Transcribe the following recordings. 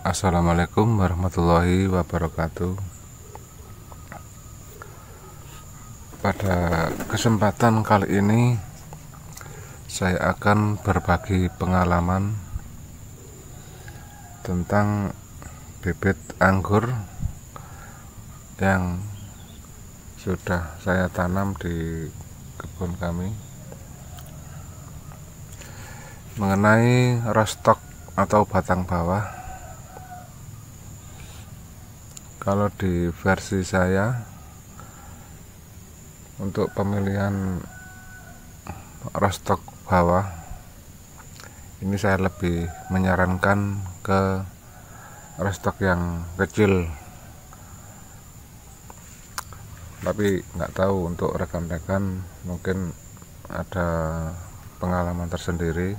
Assalamualaikum warahmatullahi wabarakatuh. Pada kesempatan kali ini saya akan berbagi pengalaman tentang bibit anggur yang sudah saya tanam di kebun kami, mengenai rostok atau batang bawah. Kalau di versi saya, untuk pemilihan rostok bawah ini saya lebih menyarankan ke rostok yang kecil, tapi nggak tahu untuk rekan-rekan mungkin ada pengalaman tersendiri.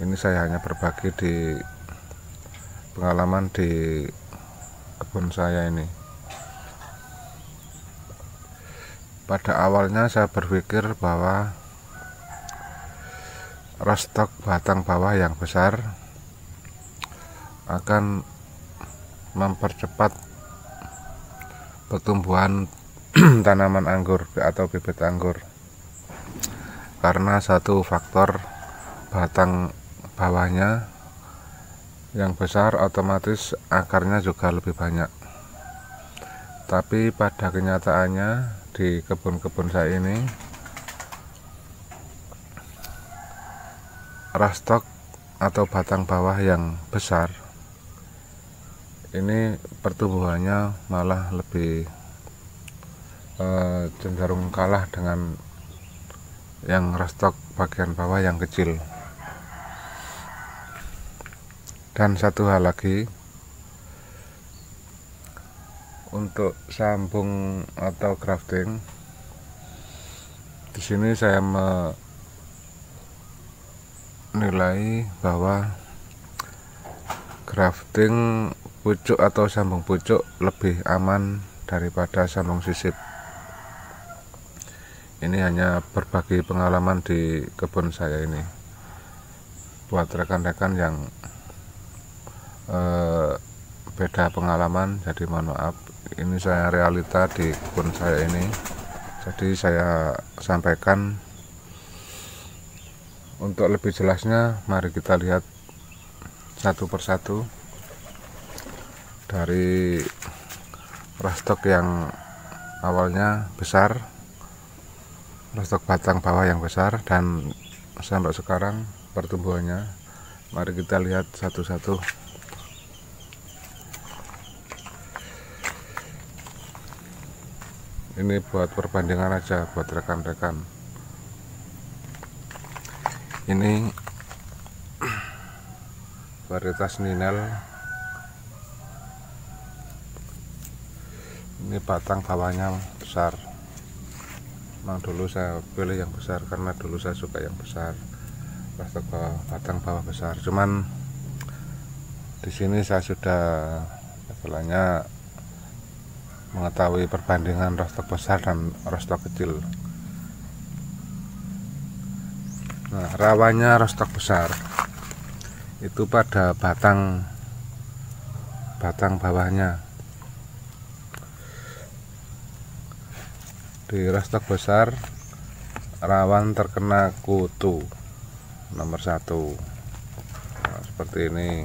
Ini saya hanya berbagi di pengalaman di kebun saya ini. Pada awalnya saya berpikir bahwa rostok batang bawah yang besar akan mempercepat pertumbuhan tanaman anggur atau bibit anggur, karena satu faktor batang bawahnya yang besar, otomatis akarnya juga lebih banyak. Tapi pada kenyataannya di kebun-kebun saya ini, rostok atau batang bawah yang besar ini pertumbuhannya malah lebih cenderung kalah dengan yang rostok bagian bawah yang kecil. Dan satu hal lagi, untuk sambung atau grafting, di sini saya menilai bahwa grafting pucuk atau sambung pucuk lebih aman daripada sambung sisip. Ini hanya berbagi pengalaman di kebun saya ini. Buat rekan-rekan yang beda pengalaman, jadi mohon maaf. Ini saya realita di kebun saya ini, jadi saya sampaikan. Untuk lebih jelasnya, mari kita lihat satu persatu dari rostok yang awalnya besar, rostok batang bawah yang besar, dan sampai sekarang pertumbuhannya. Mari kita lihat satu-satu. Ini buat perbandingan aja buat rekan-rekan. Ini varietas Ninel. Ini batang bawahnya besar. Memang dulu saya pilih yang besar karena dulu saya suka yang besar, rostok bawah, batang bawah besar. Cuman di sini saya sudah istilahnya mengetahui perbandingan rostok besar dan rostok kecil. Nah, rawannya rostok besar itu pada batang bawahnya. Di rostok besar rawan terkena kutu nomor 1. Nah, seperti ini.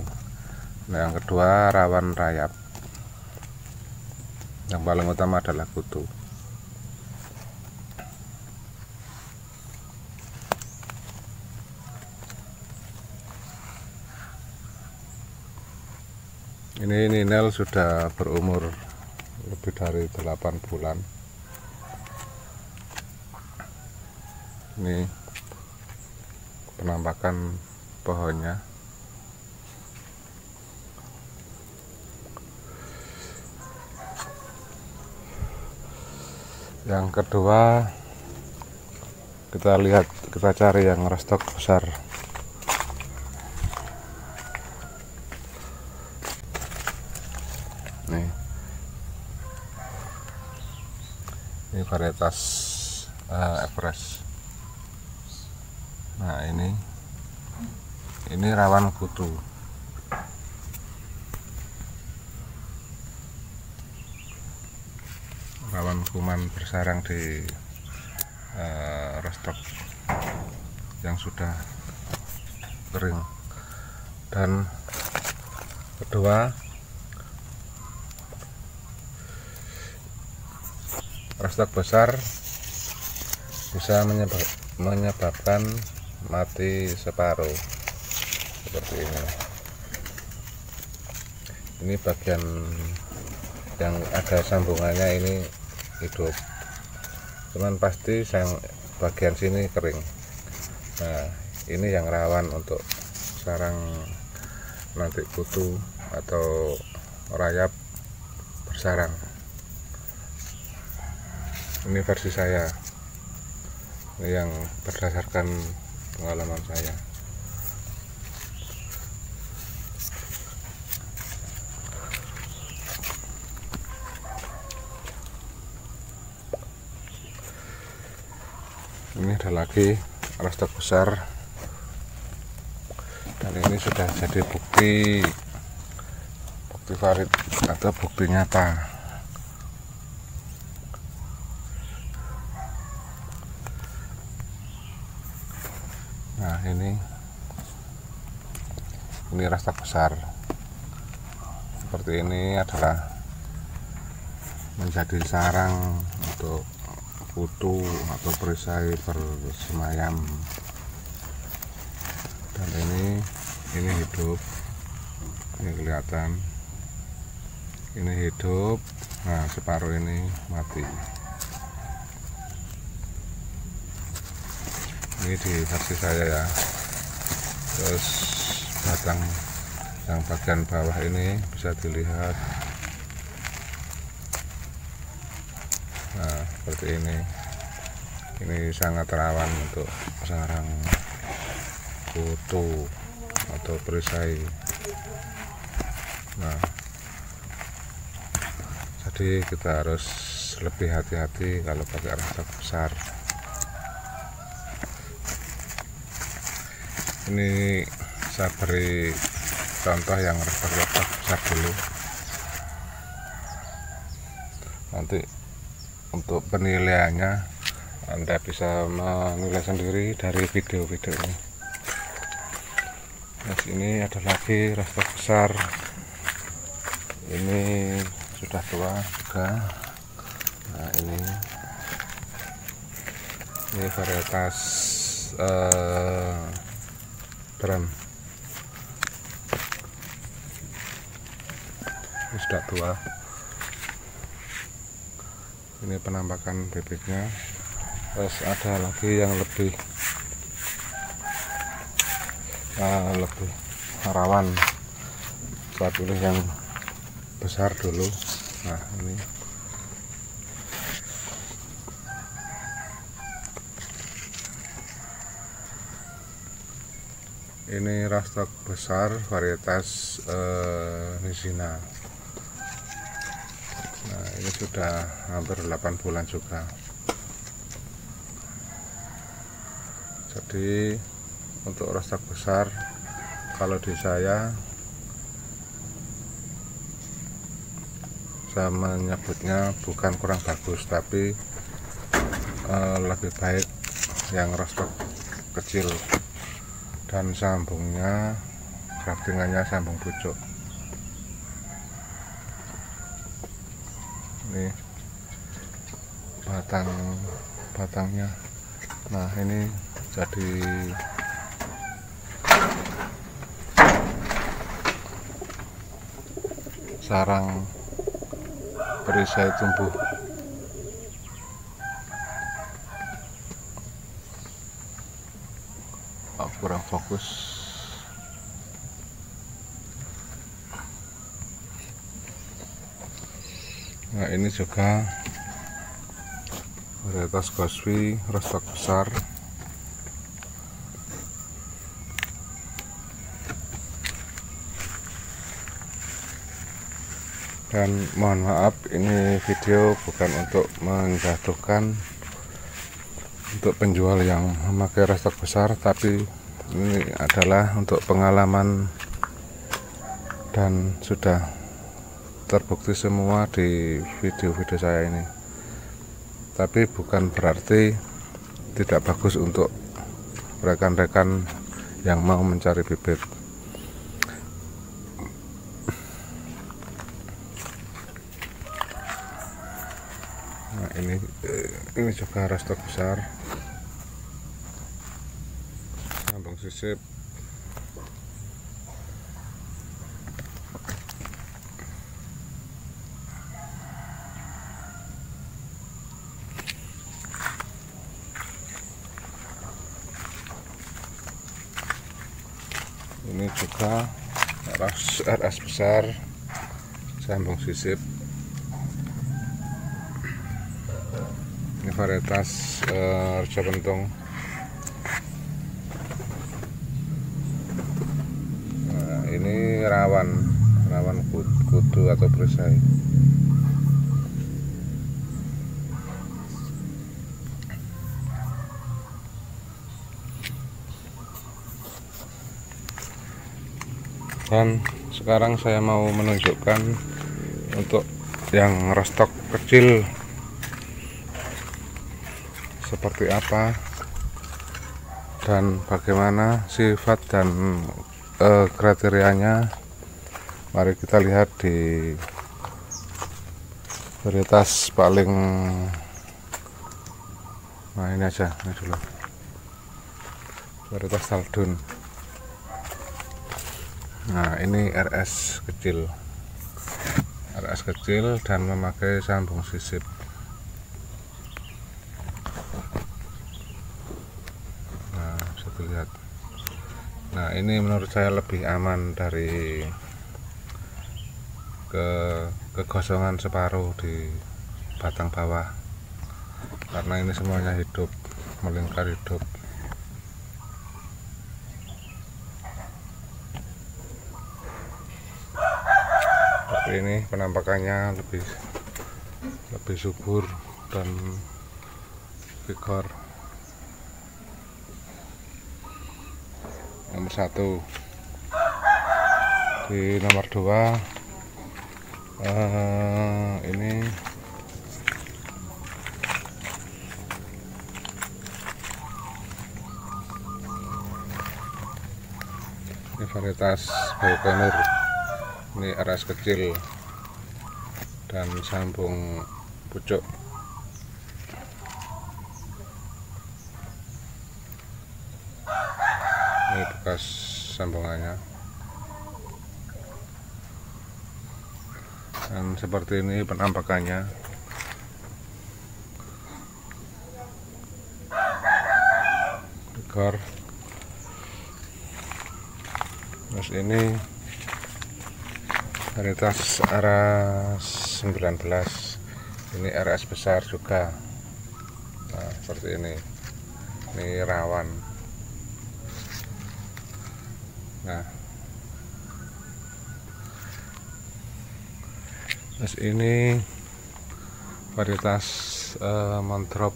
Nah, yang kedua rawan rayap. Yang paling utama adalah kutu. Ini Ninel sudah berumur lebih dari 8 bulan. Ini penampakan pohonnya. Yang kedua, kita cari yang rostok besar. Nih, ini varietas Everest. Nah, ini rawan kutu. rawan kuman bersarang di restock yang sudah kering. Dan kedua, restock besar bisa menyebabkan mati separuh seperti ini. Ini bagian yang ada sambungannya ini hidup, cuman pasti bagian sini kering. Nah, ini yang rawan untuk sarang nanti kutu atau rayap bersarang. Ini versi saya, ini yang berdasarkan pengalaman saya. Ini ada lagi restock besar, dan ini sudah jadi bukti valid atau bukti nyata. Nah, ini restock besar seperti ini adalah menjadi sarang untuk kutu atau perisai bersemayam. Dan ini hidup, ini kelihatan, ini hidup. Nah, separuh ini mati. Ini di versi saya ya. Terus batang yang bagian bawah ini bisa dilihat. Nah, seperti ini sangat rawan untuk sarang kutu atau perisai. Nah, jadi kita harus lebih hati-hati kalau pakai restock besar. Ini saya beri contoh yang restock besar dulu, nanti untuk penilaiannya Anda bisa menilai sendiri dari video-video ini. Nah, sini ada lagi restock besar, ini sudah tua juga. Nah, ini varietas drum, ini sudah tua. Ini penampakan bibitnya. Terus ada lagi yang lebih rawan. Saya pilih yang besar dulu. Nah, ini restock besar varietas Nisina. Nah, ini sudah hampir 8 bulan juga. Jadi untuk restock besar, kalau di saya menyebutnya bukan kurang bagus, tapi lebih baik yang restock kecil dan sambungnya, graftingannya sambung pucuk. Ini batangnya. Nah, ini jadi sarang perisai tumbuh. Kurang fokus. Nah, ini juga varietas Goswi restock besar. Dan mohon maaf, ini video bukan untuk menjatuhkan untuk penjual yang memakai restock besar, tapi ini adalah untuk pengalaman dan sudah terbukti semua di video-video saya ini. tapi bukan berarti tidak bagus untuk rekan-rekan yang mau mencari bibit. Nah, ini juga restock besar, sambung sisip. Ini juga RS besar, sambung sisip. Ini varietas Rejo Pentung. Nah, ini rawan kudu atau perisai. Dan sekarang saya mau menunjukkan untuk yang restock kecil seperti apa dan bagaimana sifat dan kriterianya. Mari kita lihat di varietas paling, nah ini aja, ini dulu varietas Taldun. Nah, ini RS kecil dan memakai sambung sisip. Nah, bisa dilihat. Nah, ini menurut saya lebih aman dari kegosongan separuh di batang bawah, karena ini semuanya hidup, melingkar hidup. Ini penampakannya lebih subur dan vigor. Nomor 1. Di nomor 2 ini varietas Baukanur. Ini RS kecil dan sambung pucuk. Ini bekas sambungannya. Dan seperti ini penampakannya. Dekor. Terus ini varietas RS 19. Ini RS besar juga. Nah, seperti ini rawan. Nah, terus ini varietas Montrop.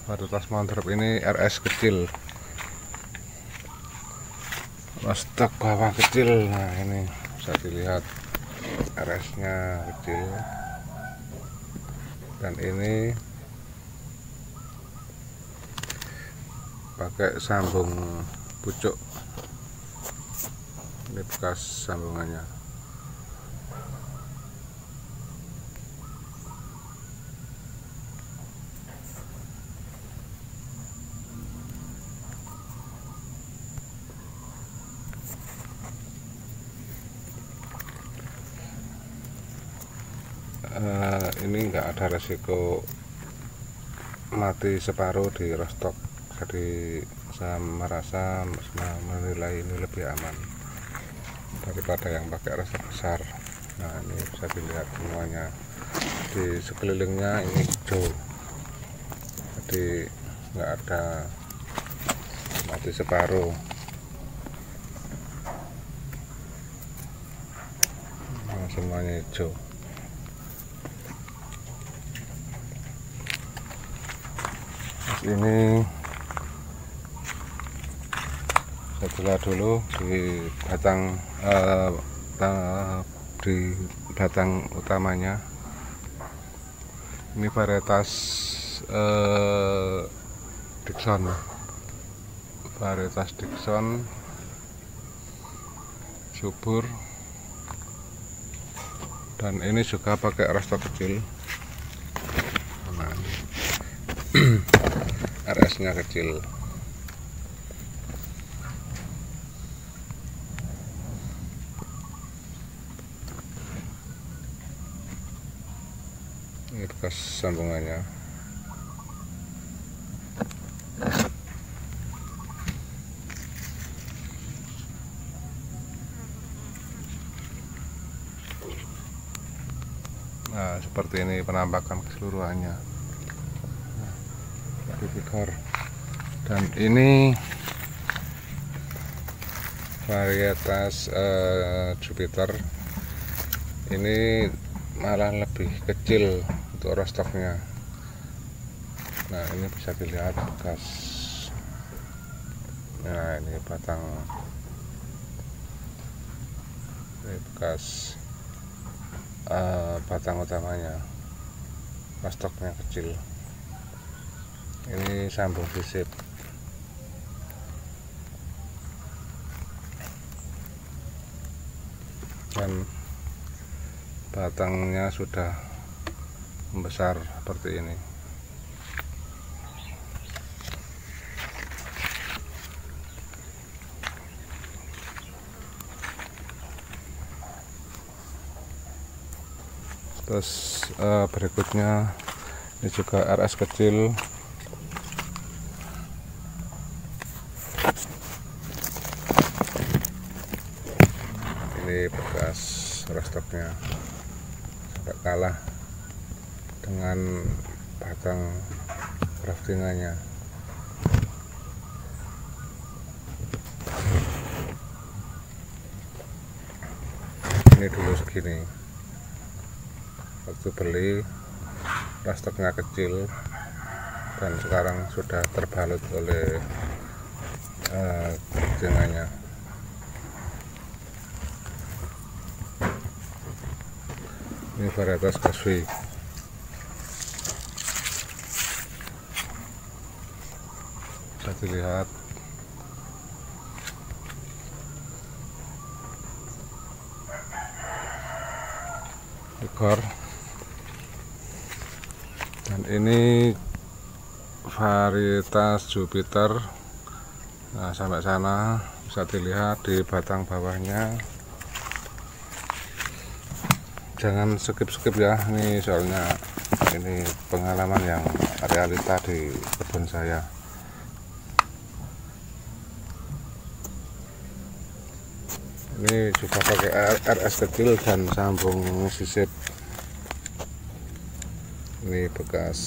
Varietas Montrop ini RS kecil, stok bawah kecil. Nah, ini bisa dilihat RS nya kecil, dan ini pakai sambung pucuk. Ini bekas sambungannya. Ini enggak ada resiko mati separuh di restock, jadi saya merasa menilai ini lebih aman daripada yang pakai restock besar. Nah, ini bisa dilihat semuanya di sekelilingnya ini hijau, jadi enggak ada mati separuh. Nah, semuanya hijau. Ini saya belah dulu di batang di batang utamanya. Ini varietas Dickson, subur, dan ini juga pakai roastok kecil. Nah, RS-nya kecil. Ini bekas sambungannya. Nah, seperti ini penampakan keseluruhannya. Dan ini varietas Jupiter. Ini malah lebih kecil untuk rostoknya. Nah, ini bisa dilihat bekas. Nah, ini batang, ini bekas batang utamanya, rostoknya kecil. Ini sambung sisip. Dan batangnya sudah membesar seperti ini. Terus berikutnya ini juga RS kecil. Ini bekas rostoknya, agak kalah dengan batang graftingannya. Ini dulu segini, waktu beli rostoknya kecil, dan sekarang sudah terbalut oleh graftingannya. Ini varietas Kaswi. Bisa dilihat ekor. Dan ini varietas Jupiter. Nah, sampai sana bisa dilihat di batang bawahnya. Jangan skip ya, ini soalnya ini pengalaman yang realita di kebun saya. Ini juga pakai RS kecil dan sambung sisip. Ini bekas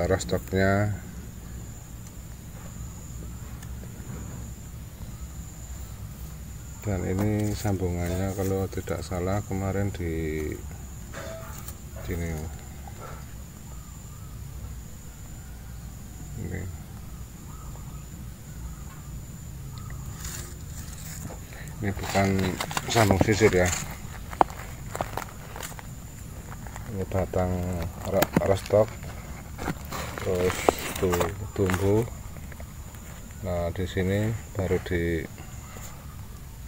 rostoknya. Dan ini sambungannya kalau tidak salah kemarin di sini. Ini bukan sambung sisir ya. Ini batang rostok, terus tumbuh. Nah, di sini baru di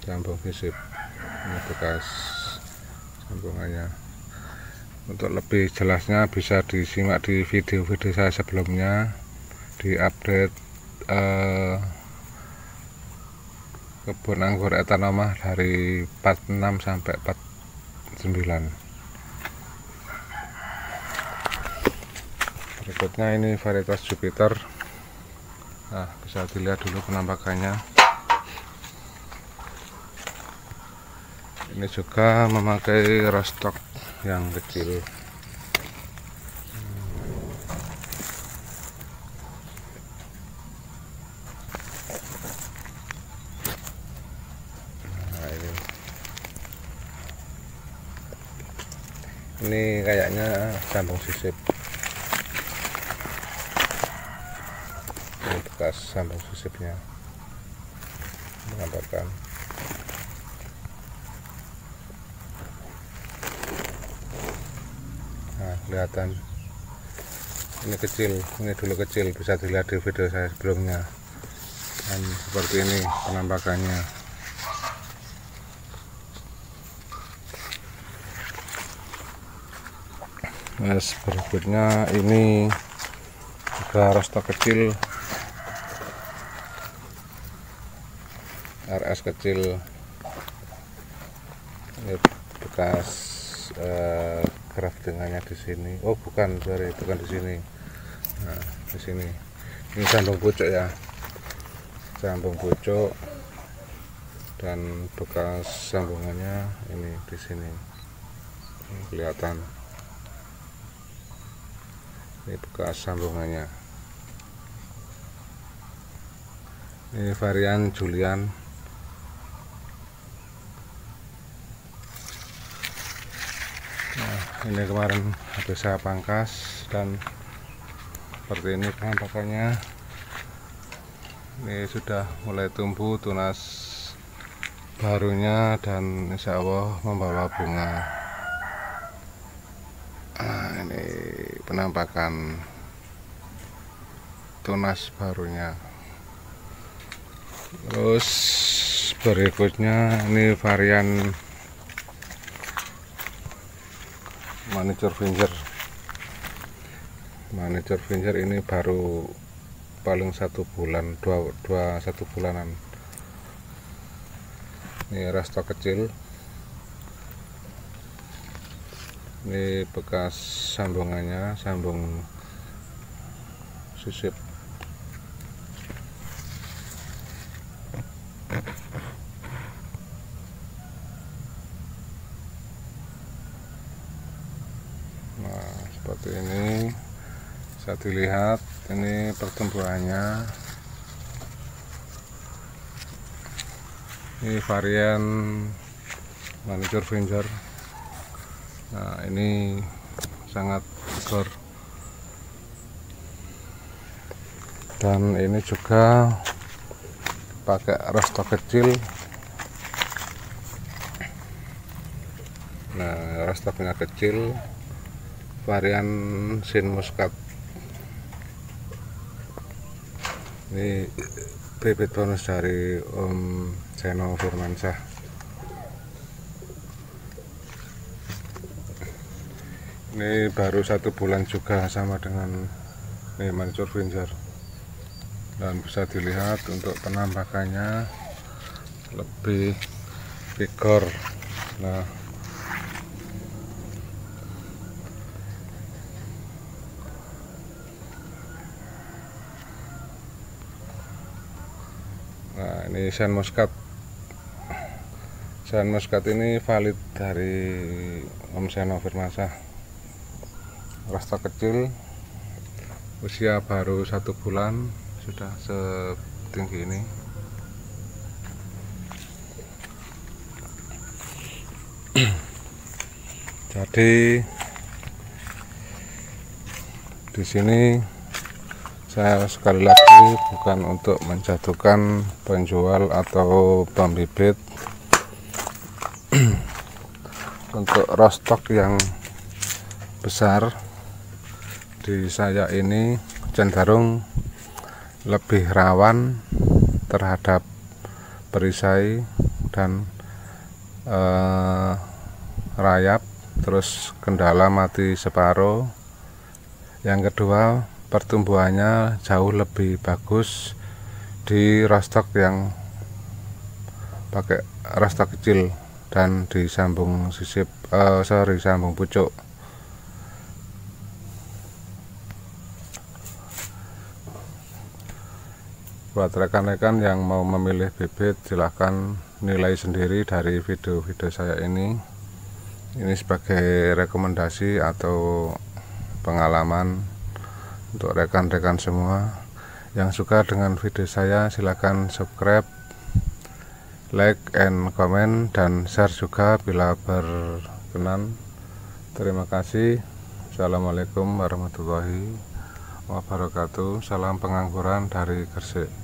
sambung sisip. Ini bekas sambungannya. Untuk lebih jelasnya bisa disimak di video-video saya sebelumnya, di update kebun anggur Etanomah dari 46 sampai 49. Berikutnya ini varietas Jupiter. Nah, bisa dilihat dulu penampakannya. Ini juga memakai rostok yang kecil. Nah, ini kayaknya sambung sisip. Ini bekas sambung sisipnya, menambahkan. kelihatan. Ini kecil, ini dulu kecil, bisa dilihat di video saya sebelumnya. Dan seperti ini penampakannya. Nah, berikutnya ini juga rostok kecil, RS kecil. Ini bekas craftingannya di sini. Oh bukan, sorry, bukan di sini. Nah, di sini. Ini sambung pucuk ya, sambung pucuk, dan bekas sambungannya ini di sini. Ini kelihatan. Ini bekas sambungannya. Ini varian Julian. Nah, ini kemarin habis saya pangkas dan seperti ini penampakannya. Ini sudah mulai tumbuh tunas barunya dan insya Allah membawa bunga. Nah, ini penampakan tunas barunya. Terus berikutnya ini varian manicure finger. Manicure finger ini baru paling 1 bulan, 1 bulanan. Ini rostok kecil. Ini bekas sambungannya, sambung sisip. Nah, seperti ini bisa dilihat ini pertumbuhannya. Ini varian manicure finger. Nah, ini sangat besar. Dan ini juga pakai rostok kecil. Nah, rostoknya kecil, varian Sin Muscat. Ini bibit bonus dari Om Seno Firmansyah. Ini baru 1 bulan juga, sama dengan ini manicure finger. Dan bisa dilihat untuk penampakannya lebih vigor. Nah, ini Sin Muscat. Sin Muscat ini valid dari Om Seno Firmansyah. Rostok kecil, usia baru 1 bulan, sudah setinggi ini. Jadi di sini saya sekali lagi bukan untuk menjatuhkan penjual atau pembibit. Untuk rostok yang besar di saya ini cenderung lebih rawan terhadap perisai dan rayap, terus kendala mati separuh. Yang kedua, pertumbuhannya jauh lebih bagus di rostok yang pakai rostok kecil dan disambung sisip, sambung pucuk. Buat rekan-rekan yang mau memilih bibit, silahkan nilai sendiri dari video-video saya ini. Ini sebagai rekomendasi atau pengalaman untuk rekan-rekan semua. Yang suka dengan video saya silahkan subscribe, like and comment, dan share juga bila berkenan. Terima kasih. Assalamualaikum warahmatullahi wabarakatuh. Salam pengangguran dari Gresik.